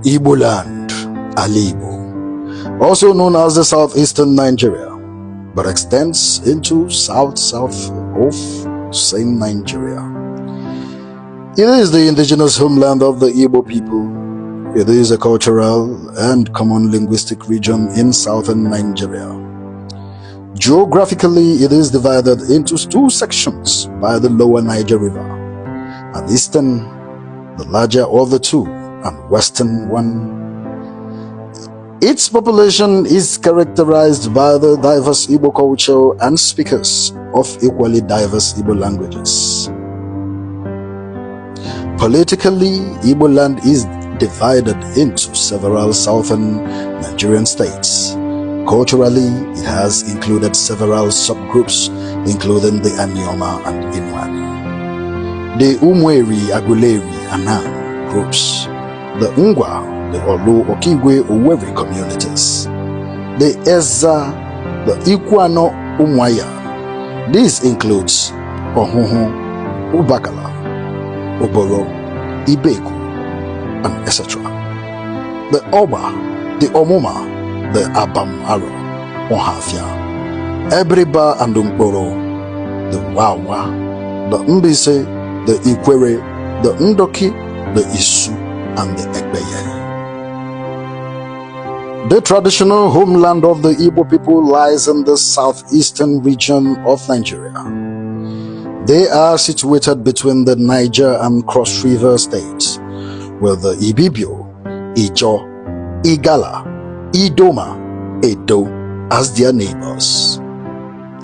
Igbo land, Igbo, also known as the southeastern Nigeria, but extends into south of same Nigeria. It is the indigenous homeland of the Igbo people. It is a cultural and common linguistic region in southern Nigeria. Geographically, it is divided into two sections by the lower Niger River, an eastern, the larger of the two, and western one. Its population is characterized by the diverse Igbo culture and speakers of equally diverse Igbo languages. Politically, Igbo land is divided into several southern Nigerian states. Culturally, it has included several subgroups, including the Anioma and Inwani, the Umweri, Aguleri, Anan groups, the Ngwa, the Olu, Okigwe, Uweri communities, the Eza, the Ikwano, Umwaya. This includes Ohuhu, Ubakala, Oboro, Ibeku, and etc. The Oba, the Omuma, the Abamaro, Ohafia, Ebriba and Umboro, the Wawa, the Mbise, the Ikwere, the Ndoki, the Isu, and the Ekbeye. The traditional homeland of the Igbo people lies in the southeastern region of Nigeria. They are situated between the Niger and Cross River states, with the Ibibio, Ijo, Igala, Idoma, Edo as their neighbors.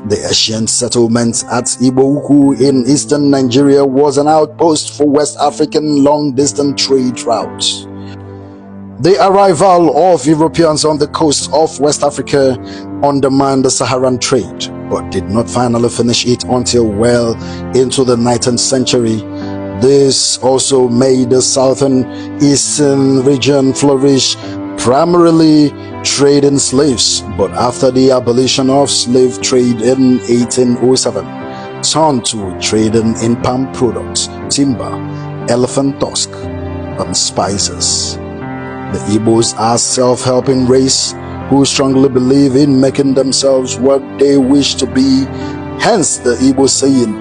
The ancient settlement at Igbo in eastern Nigeria was an outpost for West African long-distance trade routes. The arrival of Europeans on the coast of West Africa undermined the Saharan trade, but did not finally finish it until well into the 19th century. This also made the southern eastern region flourish, primarily trading slaves, but after the abolition of slave trade in 1807, turned to trading in palm products, timber, elephant tusk, and spices. The Igbos are a self-helping race who strongly believe in making themselves what they wish to be, hence the Igbo saying,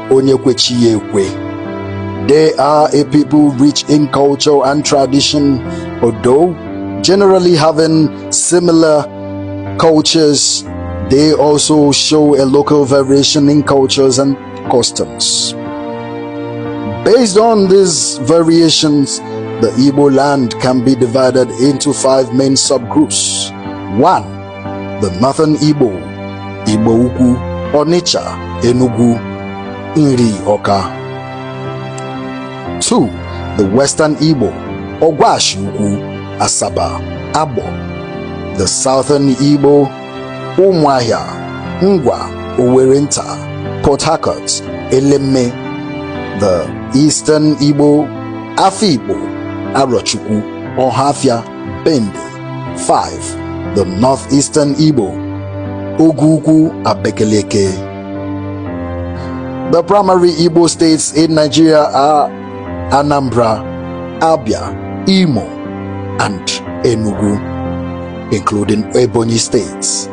Onye kwe chi ye kwe. They are a people rich in culture and tradition, although generally having similar cultures. They also show a local variation in cultures and customs. Based on these variations, the Igbo land can be divided into 5 main subgroups. 1. The Northern Igbo, Igbo Ukwu, Onitsha, Enugu, Nri, Oka. 2. The Western Igbo, Ogwashi Ukwu, Asaba, Abo. The Southern Igbo, Umuahia, Ngwa, Owerenta, Port Harcourt, Eleme. The Eastern Igbo, Afikpo, Arochukwu, Ohafia, Bende. 5. The Northeastern Igbo, Ogugu, Abekeleke. The primary Igbo states in Nigeria are Anambra, Abia, Imo, and Enugu, including Ebonyi states.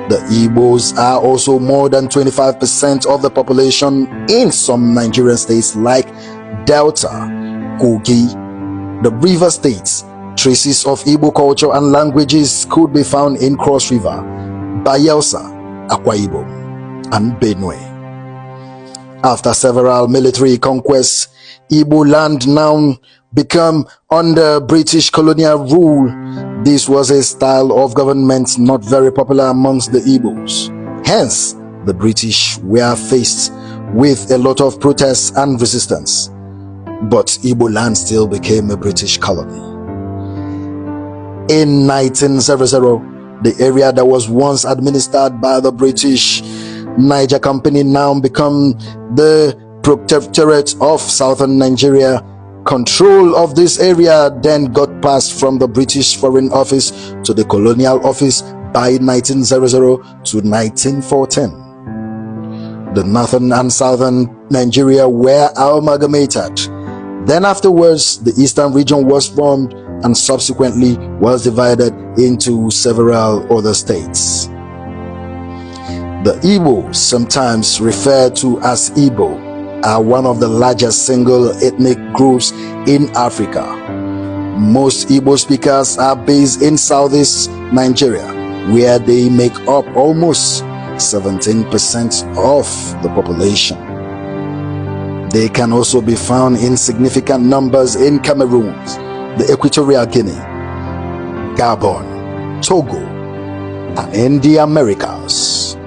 The Igbos are also more than 25% of the population in some Nigerian states like Delta, Kogi, the River states. Traces of Igbo culture and languages could be found in Cross River, Bayelsa, Akwa Ibom, and Benue. After several military conquests, Igbo land now became under British colonial rule. This was a style of government not very popular amongst the Igbos. Hence, the British were faced with a lot of protests and resistance. But Igbo land still became a British colony. In 1900, the area that was once administered by the British Niger Company now became the Protectorate of Southern Nigeria. Control of this area then got passed from the British Foreign Office to the Colonial Office by 1900 to 1914. The northern and southern Nigeria were amalgamated. Then afterwards, the eastern region was formed and subsequently was divided into several other states. The Igbo, sometimes referred to as Igbo, are one of the largest single ethnic groups in Africa. Most Igbo speakers are based in southeast Nigeria, where they make up almost 17% of the population. They can also be found in significant numbers in Cameroon, the Equatorial Guinea, Gabon, Togo, and in the Americas.